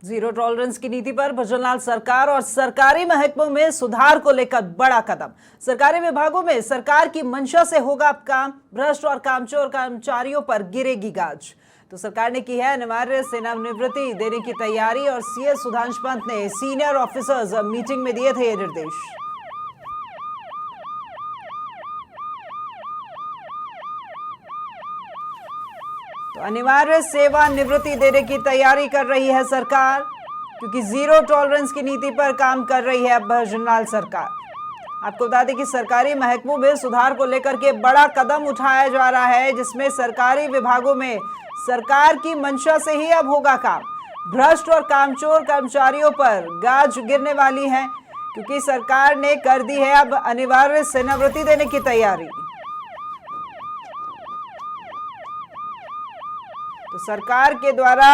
Zero tolerance की नीति पर भजनलाल सरकार और सरकारी महकमों में सुधार को लेकर बड़ा कदम। सरकारी विभागों में सरकार की मंशा से होगा अब काम, भ्रष्ट और कामचोर कर्मचारियों पर गिरेगी गाज। तो सरकार ने की है अनिवार्य सेवानिवृत्ति देने की तैयारी और सीएस सुधांशु पंत ने सीनियर ऑफिसर्स मीटिंग में दिए थे ये निर्देश। तो अनिवार्य सेवानिवृत्ति देने की तैयारी कर रही है सरकार, क्योंकि जीरो टॉलरेंस की नीति पर काम कर रही है अब भजनलाल सरकार। आपको बता दें कि सरकारी महकमों में सुधार को लेकर के बड़ा कदम उठाया जा रहा है, जिसमें सरकारी विभागों में सरकार की मंशा से ही अब होगा काम। भ्रष्ट और कामचोर कर्मचारियों पर गाज गिरने वाली है, क्योंकि सरकार ने कर दी है अब अनिवार्य सेवानिवृत्ति देने की तैयारी। तो सरकार के द्वारा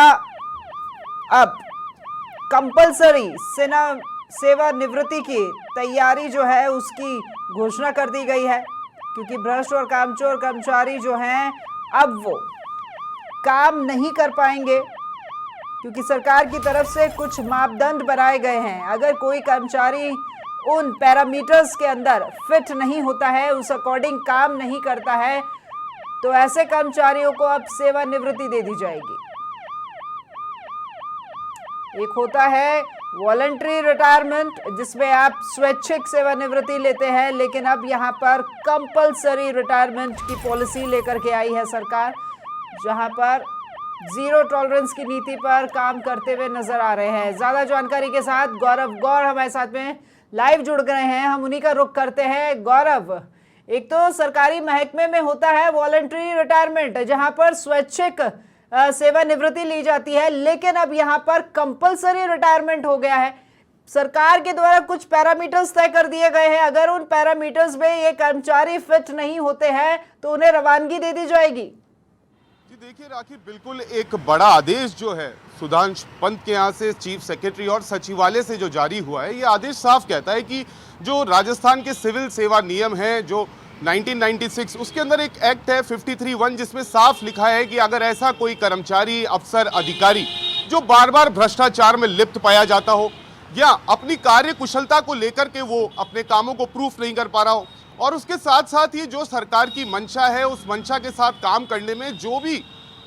अब कंपलसरी सेवानिवृत्ति की तैयारी जो है उसकी घोषणा कर दी गई है, क्योंकि भ्रष्ट और कामचोर कर्मचारी जो हैं अब वो काम नहीं कर पाएंगे, क्योंकि सरकार की तरफ से कुछ मापदंड बनाए गए हैं। अगर कोई कर्मचारी उन पैरामीटर्स के अंदर फिट नहीं होता है, उस अकॉर्डिंग काम नहीं करता है, तो ऐसे कर्मचारियों को अब सेवानिवृत्ति दे दी जाएगी। एक होता है वॉलंटरी रिटायरमेंट, जिसमें आप स्वैच्छिक सेवानिवृत्ति लेते हैं, लेकिन अब यहां पर कंपलसरी रिटायरमेंट की पॉलिसी लेकर के आई है सरकार, जहां पर जीरो टॉलरेंस की नीति पर काम करते हुए नजर आ रहे हैं। ज्यादा जानकारी के साथ गौरव गौर हमारे साथ में लाइव जुड़ गए हैं, हम उन्हीं का रुख करते हैं। गौरव, एक तो सरकारी महकमे में होता है वॉलंटरी रिटायरमेंट, जहां पर स्वैच्छिक सेवानिवृत्ति ली जाती है, लेकिन अब यहां पर कंपलसरी रिटायरमेंट हो गया है। सरकार के द्वारा कुछ पैरामीटर्स तय कर दिए गए हैं, अगर उन पैरामीटर्स में ये कर्मचारी फिट नहीं होते हैं तो उन्हें रवानगी दे दी जाएगी। जी देखिए राखी, बिल्कुल एक बड़ा आदेश जो है सुधांशु पंत के यहाँ से चीफ सेक्रेटरी और सचिवालय से जो जारी हुआ है, ये आदेश साफ कहता है कि जो राजस्थान के सिविल सेवा नियम है जो 1996, उसके अंदर एक एक्ट है 53(1), जिसमें साफ लिखा है कि अगर ऐसा कोई कर्मचारी, अफसर, अधिकारी जो बार बार भ्रष्टाचार में लिप्त पाया जाता हो या अपनी कार्य कुशलता को लेकर के वो अपने कामों को प्रूफ नहीं कर पा रहा हो, और उसके साथ साथ ही जो सरकार की मंशा है उस मंशा के साथ काम करने में जो भी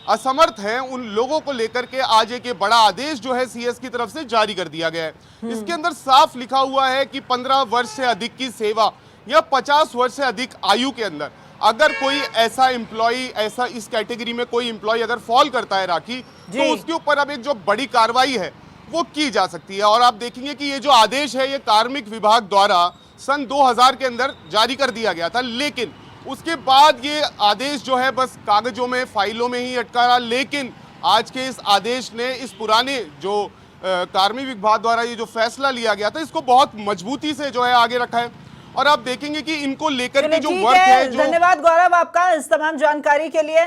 असमर्थ हैं, उन लोगों को लेकर के आज एक बड़ा आदेश जो है सीएस की तरफ से जारी कर दिया गया है। इसके अंदर साफ लिखा हुआ है कि 15 वर्ष से अधिक की सेवा या 50 वर्ष से अधिक आयु के अंदर अगर कोई ऐसा एम्प्लॉय, ऐसा इस कैटेगरी में कोई एम्प्लॉय अगर फॉल करता है राखी, तो उसके ऊपर अब एक जो बड़ी कार्रवाई है वो की जा सकती है। और आप देखेंगे कि ये जो आदेश है ये कार्मिक विभाग द्वारा सन 2000 के अंदर जारी कर दिया गया था, लेकिन उसके बाद ये आदेश जो है बस कागजों में, फाइलों में ही अटका रहा। लेकिन आज के इस आदेश ने इस पुराने जो कार्मिक विभाग द्वारा ये जो फैसला लिया गया था, इसको बहुत मजबूती से जो है आगे रखा है। और आप देखेंगे कि इनको लेकर के जो वर्क है, धन्यवाद गौरव आपका इस तमाम जानकारी के लिए।